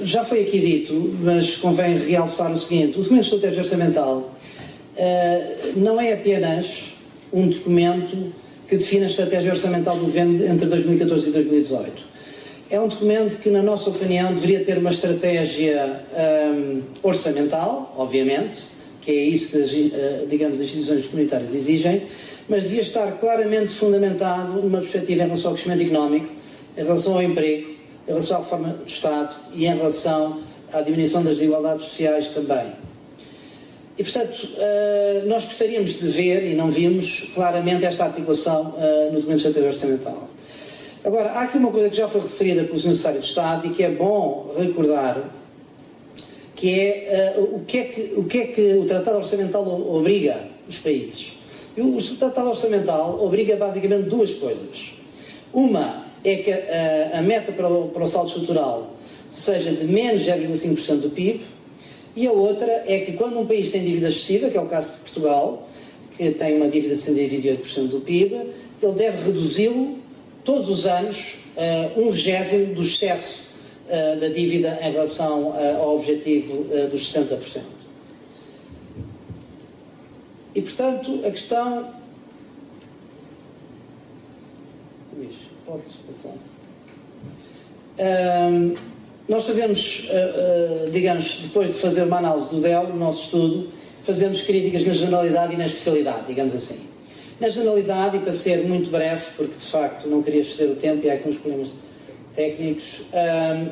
Já foi aqui dito, mas convém realçar o seguinte: o documento de estratégia orçamental não é apenas um documento que define a estratégia orçamental do governo entre 2014 e 2018. É um documento que, na nossa opinião, deveria ter uma estratégia orçamental, obviamente, que é isso que, digamos, as instituições comunitárias exigem, mas devia estar claramente fundamentado numa perspectiva em relação ao crescimento económico, em relação ao emprego, em relação à reforma do Estado e em relação à diminuição das desigualdades sociais também. E, portanto, nós gostaríamos de ver, e não vimos, claramente esta articulação no documento de estratégia orçamental. Agora, há aqui uma coisa que já foi referida pelo Sr. Secretário de Estado e que é bom recordar, que é o que é que o Tratado Orçamental obriga os países. E o Tratado Orçamental obriga basicamente duas coisas. Uma é que a meta para o saldo estrutural seja de menos 0,5% do PIB, e a outra é que quando um país tem dívida excessiva, que é o caso de Portugal, que tem uma dívida de 128% do PIB, ele deve reduzi-lo todos os anos 1/20 do excesso da dívida em relação ao objetivo dos 60%. E, portanto, a questão... Luís, podes passar. Nós fazemos, digamos, depois de fazer uma análise do DEL, no nosso estudo, fazemos críticas na generalidade e na especialidade, digamos assim. Na generalidade, e para ser muito breve, porque de facto não queria exceder o tempo e há aqui uns problemas técnicos,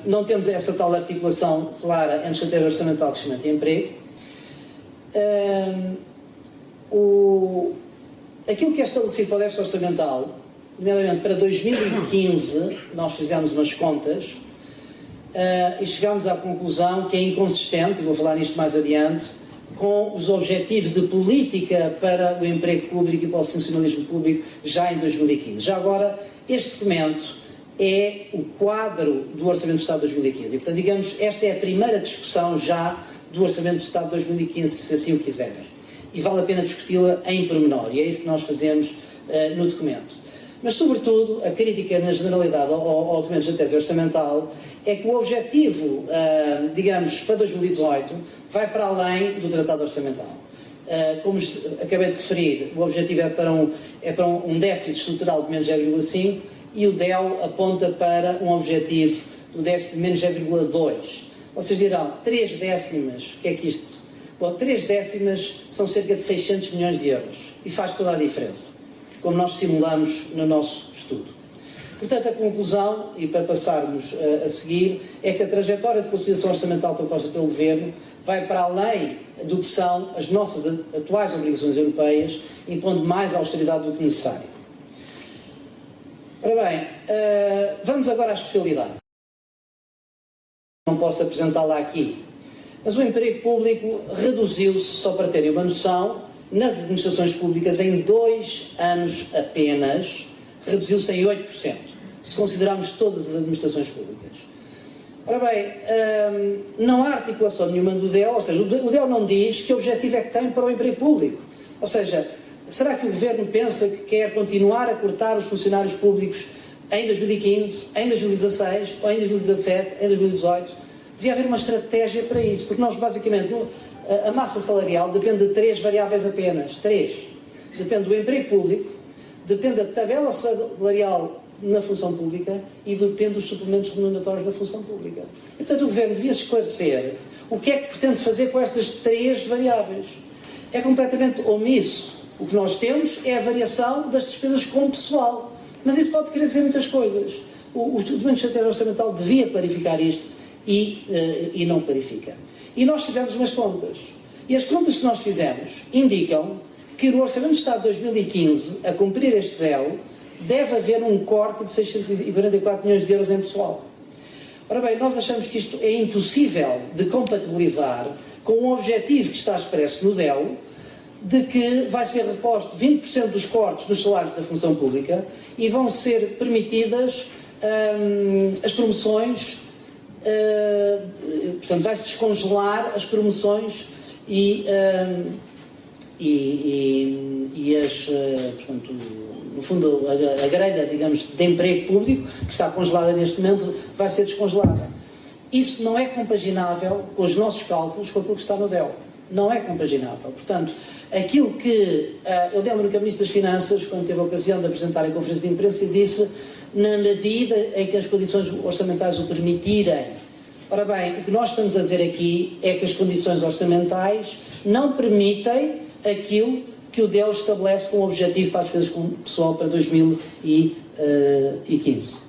não temos essa tal articulação clara entre estratégia orçamental, crescimento e emprego. Aquilo que é estabelecido para o déficit orçamental, nomeadamente para 2015, nós fizemos umas contas e chegámos à conclusão que é inconsistente, e vou falar nisto mais adiante, com os objetivos de política para o emprego público e para o funcionalismo público já em 2015. Já agora, este documento é o quadro do Orçamento de Estado de 2015 e, portanto, digamos, esta é a primeira discussão já do Orçamento de Estado de 2015, se assim o quiserem. E vale a pena discuti-la em pormenor, e é isso que nós fazemos no documento. Mas, sobretudo, a crítica na generalidade ao documento de estratégia orçamental é que o objetivo, digamos, para 2018, vai para além do Tratado Orçamental. Como acabei de referir, o objetivo é para um déficit estrutural de menos 0,5 e o DEL aponta para um objetivo do déficit de menos 0,2. Vocês dirão, 3 décimas, o que é que isto? Bom, 3 décimas são cerca de 600 milhões de euros e faz toda a diferença, como nós simulamos no nosso estudo. Portanto, a conclusão, e para passarmos a seguir, é que a trajetória de consolidação orçamental proposta pelo Governo vai para além do que são as nossas atuais obrigações europeias, impondo mais austeridade do que necessário. Ora bem, vamos agora à especialidade. Não posso apresentá-la aqui, mas o emprego público reduziu-se, só para terem uma noção, nas administrações públicas em 2 anos apenas, reduziu-se em 8%, se considerarmos todas as administrações públicas. Ora bem, não há articulação nenhuma do DEL, ou seja, o DEL não diz que objetivo é que tem para o emprego público. Ou seja, será que o Governo pensa que quer continuar a cortar os funcionários públicos em 2015, em 2016, ou em 2017, em 2018? Devia haver uma estratégia para isso, porque nós basicamente, a massa salarial depende de 3 variáveis apenas. 3. Depende do emprego público, depende da tabela salarial na função pública e depende dos suplementos remuneratórios na função pública. E, portanto, o Governo devia esclarecer o que é que pretende fazer com estas 3 variáveis. É completamente omisso. O que nós temos é a variação das despesas com pessoal. Mas isso pode querer dizer muitas coisas. O documento de estratégia orçamental devia clarificar isto e não clarifica. E nós fizemos umas contas. E as contas que nós fizemos indicam que no Orçamento de Estado de 2015, a cumprir este DEL, deve haver um corte de 644 milhões de euros em pessoal. Ora bem, nós achamos que isto é impossível de compatibilizar com o objetivo que está expresso no DEL, de que vai ser reposto 20% dos cortes dos salários da função pública e vão ser permitidas as promoções, portanto, vai-se descongelar as promoções e portanto, no fundo, a grelha, digamos, de emprego público, que está congelada neste momento, vai ser descongelada. Isso não é compaginável com os nossos cálculos, com aquilo que está no DEL. Não é compaginável. Portanto, aquilo que eu lembro que a Ministra das Finanças, quando teve a ocasião de apresentar a conferência de imprensa, disse na medida em que as condições orçamentais o permitirem. Ora bem, o que nós estamos a dizer aqui é que as condições orçamentais não permitem aquilo que o DEL estabelece como objetivo para as despesas com o pessoal para 2015.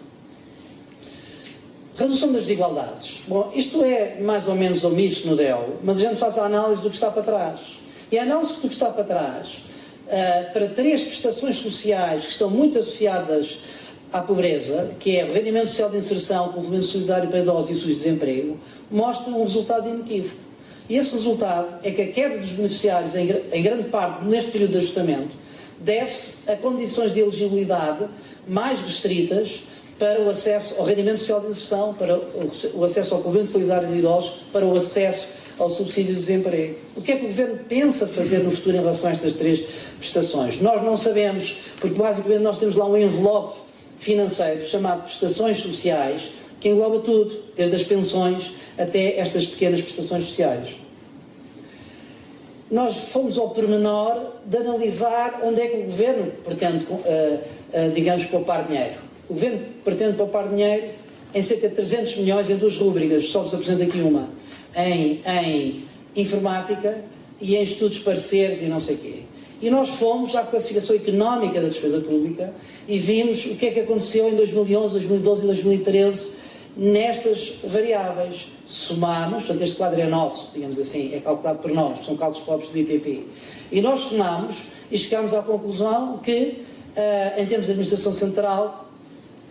Redução das desigualdades. Bom, isto é mais ou menos omisso no DEL, mas a gente faz a análise do que está para trás. E a análise do que está para trás, para 3 prestações sociais que estão muito associadas à pobreza, que é o rendimento social de inserção, o complemento solidário para idosos e o subdesemprego, mostra um resultado inequívoco. E esse resultado é que a queda dos beneficiários, em grande parte, neste período de ajustamento, deve-se a condições de elegibilidade mais restritas para o acesso ao rendimento social de inserção, para o acesso ao complemento solidário de idosos, para o acesso ao subsídio de desemprego. O que é que o Governo pensa fazer no futuro em relação a estas 3 prestações? Nós não sabemos, porque basicamente nós temos lá um envelope financeiro chamado prestações sociais, que engloba tudo, desde as pensões até estas pequenas prestações sociais. Nós fomos ao pormenor de analisar onde é que o Governo pretende, digamos, poupar dinheiro. O Governo pretende poupar dinheiro em cerca de 300 milhões em 2 rúbricas, só vos apresento aqui uma, em informática e em estudos parceiros e não sei o quê. E nós fomos à classificação económica da despesa pública e vimos o que é que aconteceu em 2011, 2012 e 2013 nestas variáveis. Somamos, portanto este quadro é nosso, digamos assim, é calculado por nós, são cálculos próprios do IPP. E nós somamos e chegámos à conclusão que, em termos de administração central,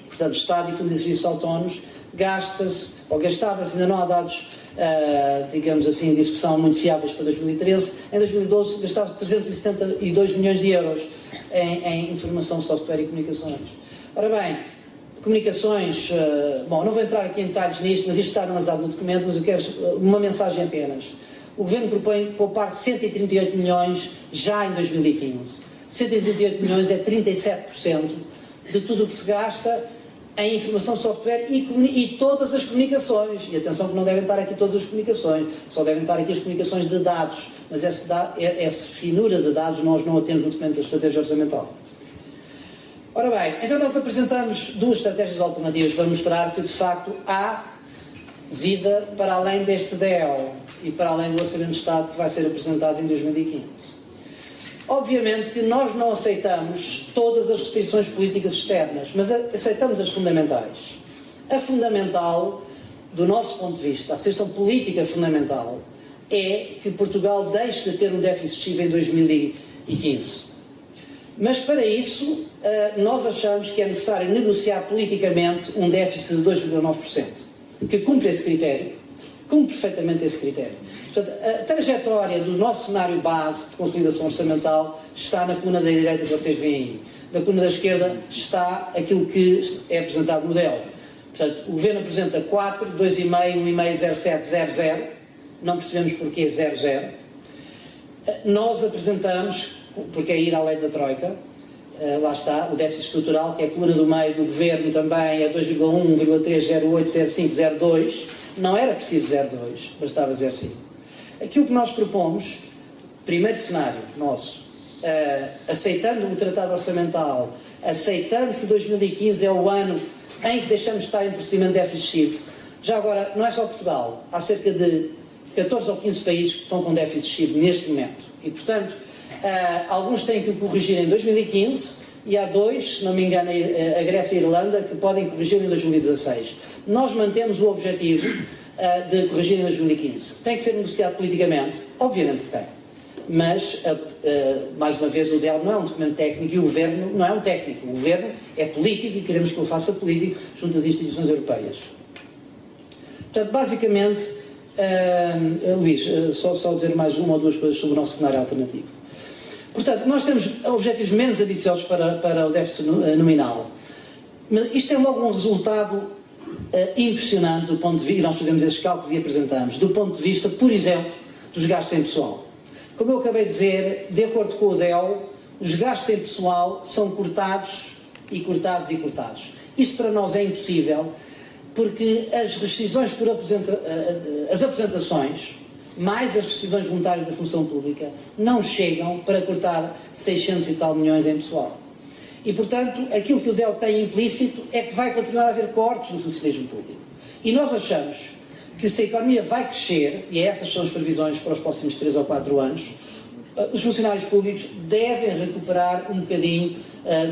portanto Estado e Fundo de Serviços Autónomos, gasta-se, ou gastava-se, ainda não há dados, digamos assim, de execução muito fiáveis para 2013, em 2012 gastava-se 372 milhões de euros em informação, software e comunicações. Ora bem, comunicações, bom, não vou entrar aqui em detalhes nisto, mas isto está analisado no documento, mas eu quero uma mensagem apenas. O Governo propõe poupar 138 milhões já em 2015. 138 milhões é 37% de tudo o que se gasta em informação, software e todas as comunicações. E atenção que não devem estar aqui todas as comunicações, só devem estar aqui as comunicações de dados, mas essa finura de dados nós não a temos no documento da estratégia orçamental. Ora bem, então nós apresentamos 2 estratégias alternativas para mostrar que de facto há vida para além deste DEL e para além do Orçamento de Estado que vai ser apresentado em 2015. Obviamente que nós não aceitamos todas as restrições políticas externas, mas aceitamos as fundamentais. A fundamental, do nosso ponto de vista, a restrição política fundamental, é que Portugal deixe de ter um déficit excessivo em 2015. Mas para isso, nós achamos que é necessário negociar politicamente um déficit de 2,9%, que cumpre esse critério, cumpre perfeitamente esse critério. Portanto, a trajetória do nosso cenário base de consolidação orçamental está na coluna da direita que vocês veem aí. Na coluna da esquerda está aquilo que é apresentado no DEL. Portanto, o Governo apresenta 4, 2,5, 1,5, 0,7, 0,0. Não percebemos porquê 0,0. Nós apresentamos, porque é ir à lei da Troika, lá está, o déficit estrutural, que é a coluna do meio do Governo também, é 2,1, 1,3, 0,8, 0,5, 0,2. Não era preciso 0,2, bastava 0,5. Aquilo que nós propomos, primeiro cenário nosso, aceitando o tratado orçamental, aceitando que 2015 é o ano em que deixamos de estar em procedimento de déficit excessivo. Já agora, não é só Portugal, há cerca de 14 ou 15 países que estão com déficit excessivo neste momento. E, portanto, alguns têm que o corrigir em 2015 e há 2, se não me engano, a Grécia e a Irlanda, que podem corrigir em 2016. Nós mantemos o objetivo de corrigir em 2015. Tem que ser negociado politicamente? Obviamente que tem. Mas, mais uma vez, o DEL não é um documento técnico e o Governo não é um técnico. O Governo é político e queremos que ele faça político junto às instituições europeias. Portanto, basicamente, Luís, só dizer mais uma ou 2 coisas sobre o nosso cenário alternativo. Portanto, nós temos objetivos menos ambiciosos para o déficit nominal. Mas isto é logo um resultado impressionante do ponto de vista, e nós fazemos esses cálculos e apresentamos, do ponto de vista, por exemplo, dos gastos em pessoal. Como eu acabei de dizer, de acordo com o DEL, os gastos em pessoal são cortados e cortados e cortados. Isto para nós é impossível. porque as rescisões por as aposentações, mais as rescisões voluntárias da função pública, não chegam para cortar 600 e tal milhões em pessoal. E, portanto, aquilo que o DEL tem implícito é que vai continuar a haver cortes no funcionalismo público. E nós achamos que se a economia vai crescer, e essas são as previsões para os próximos 3 ou 4 anos, os funcionários públicos devem recuperar um bocadinho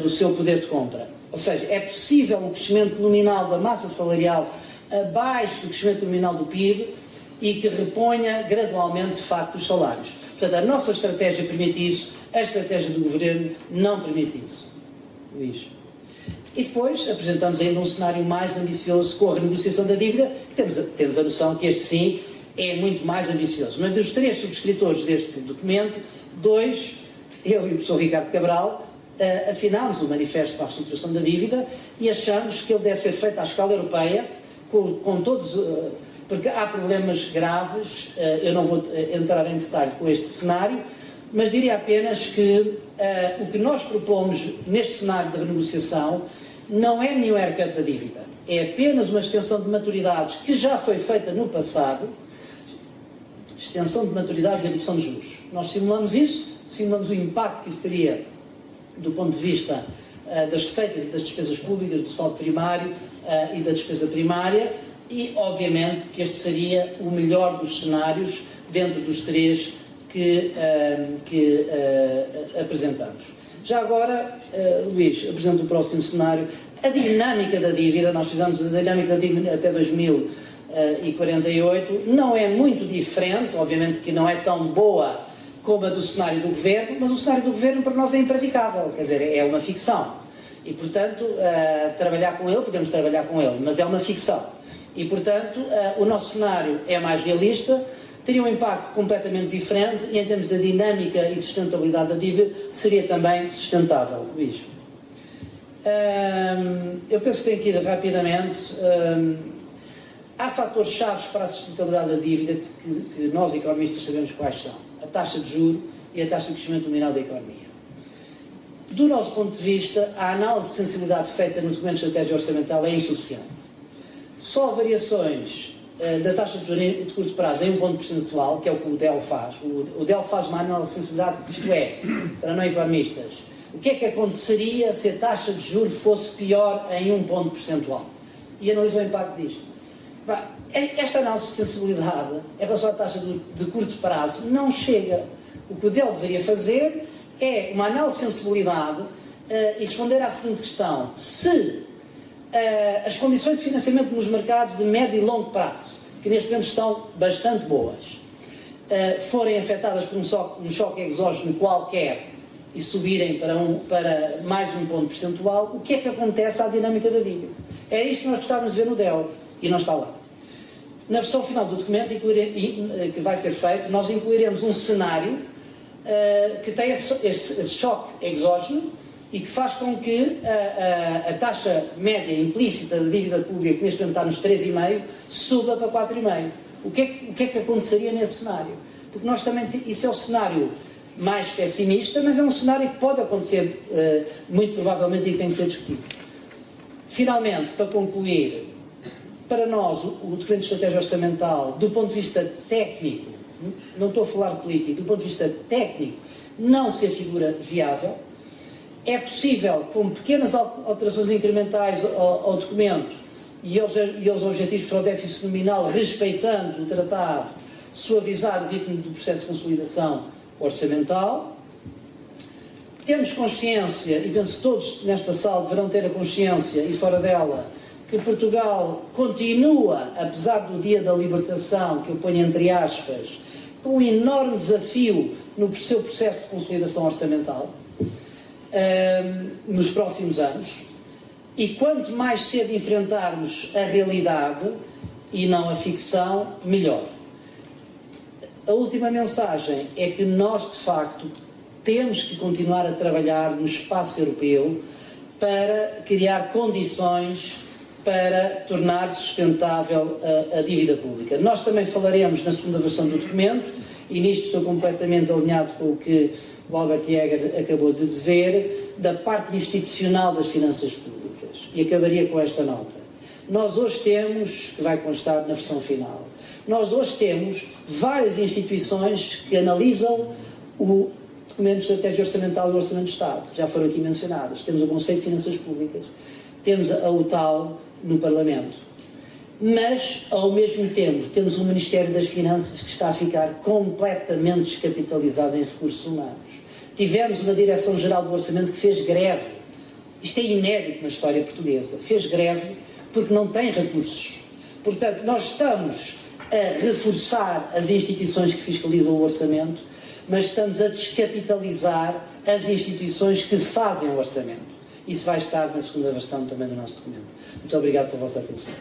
do seu poder de compra. Ou seja, é possível um crescimento nominal da massa salarial abaixo do crescimento nominal do PIB e que reponha gradualmente, de facto, os salários. Portanto, a nossa estratégia permite isso, a estratégia do Governo não permite isso. Luís. E depois apresentamos ainda um cenário mais ambicioso com a renegociação da dívida, que temos a noção que este sim é muito mais ambicioso. Mas dos 3 subscritores deste documento, 2, eu e o professor Ricardo Cabral, assinámos o manifesto para a reestruturação da dívida e achamos que ele deve ser feito à escala europeia, com todos, porque há problemas graves, eu não vou entrar em detalhe com este cenário, mas diria apenas que o que nós propomos neste cenário de renegociação não é nenhum haircut da dívida, é apenas uma extensão de maturidades que já foi feita no passado, extensão de maturidades e redução de juros. Nós simulamos isso, simulamos o impacto que isso teria do ponto de vista das receitas e das despesas públicas, do saldo primário e da despesa primária, e obviamente que este seria o melhor dos cenários dentro dos 3 que apresentamos. Já agora, Luís, apresento o próximo cenário. A dinâmica da dívida, nós fizemos a dinâmica da dívida até 2048, não é muito diferente, obviamente que não é tão boa como a do cenário do Governo, mas o cenário do Governo para nós é impraticável, quer dizer, é uma ficção. E, portanto, trabalhar com ele, podemos trabalhar com ele, mas é uma ficção. E, portanto, o nosso cenário é mais realista, teria um impacto completamente diferente e, em termos de dinâmica e de sustentabilidade da dívida, seria também sustentável. Luís. Eu penso que tenho que ir rapidamente. Há fatores-chave para a sustentabilidade da dívida que nós, economistas, sabemos quais são. A taxa de juros e a taxa de crescimento nominal da economia. Do nosso ponto de vista, a análise de sensibilidade feita no documento de estratégia orçamental é insuficiente. Só variações da taxa de juros de curto prazo em um ponto percentual, que é o que o DEL faz. O DEL faz uma análise de sensibilidade, isto é, para não economistas, o que é que aconteceria se a taxa de juros fosse pior em um ponto percentual? E analisa o impacto disto. Esta análise de sensibilidade em relação à taxa de curto prazo não chega. O que o DEL deveria fazer é uma análise de sensibilidade e responder à seguinte questão: se as condições de financiamento nos mercados de médio e longo prazo, que neste momento estão bastante boas, forem afetadas por um choque exógeno qualquer e subirem para mais um ponto percentual, o que é que acontece à dinâmica da dívida? É isto que nós gostávamos de ver no DEL e não está lá. Na versão final do documento que vai ser feito, nós incluiremos um cenário que tem esse choque exógeno e que faz com que a taxa média implícita da dívida pública, que neste momento está nos 3,5, suba para 4,5. O que é que aconteceria nesse cenário? Porque nós também, isso é o cenário mais pessimista, mas é um cenário que pode acontecer muito provavelmente e que tem que ser discutido. Finalmente, para concluir, para nós o documento de estratégia orçamental, do ponto de vista técnico, não estou a falar político, do ponto de vista técnico, não se afigura viável. É possível, com pequenas alterações incrementais ao documento e aos objetivos para o déficit nominal, respeitando o tratado, suavizar o ritmo do processo de consolidação orçamental. Temos consciência, e penso que todos nesta sala deverão ter a consciência, e fora dela, que Portugal continua, apesar do dia da libertação, que eu ponho entre aspas, com um enorme desafio no seu processo de consolidação orçamental nos próximos anos, e quanto mais cedo enfrentarmos a realidade e não a ficção, melhor. A última mensagem é que nós, de facto, temos que continuar a trabalhar no espaço europeu para criar condições para tornar sustentável a dívida pública. Nós também falaremos na segunda versão do documento, e nisto estou completamente alinhado com o que o Albert Jäger acabou de dizer, da parte institucional das finanças públicas. E acabaria com esta nota. Nós hoje temos, que vai constar na versão final, nós hoje temos várias instituições que analisam o documento de estratégia orçamental do Orçamento de Estado, já foram aqui mencionadas. Temos o Conselho de Finanças Públicas, temos a UTAL no Parlamento. Mas, ao mesmo tempo, temos o Ministério das Finanças que está a ficar completamente descapitalizado em recursos humanos. Tivemos uma Direção-Geral do Orçamento que fez greve. Isto é inédito na história portuguesa. Fez greve porque não tem recursos. Portanto, nós estamos a reforçar as instituições que fiscalizam o orçamento, mas estamos a descapitalizar as instituições que fazem o orçamento. Isso vai estar na segunda versão também do nosso documento. Muito obrigado pela vossa atenção.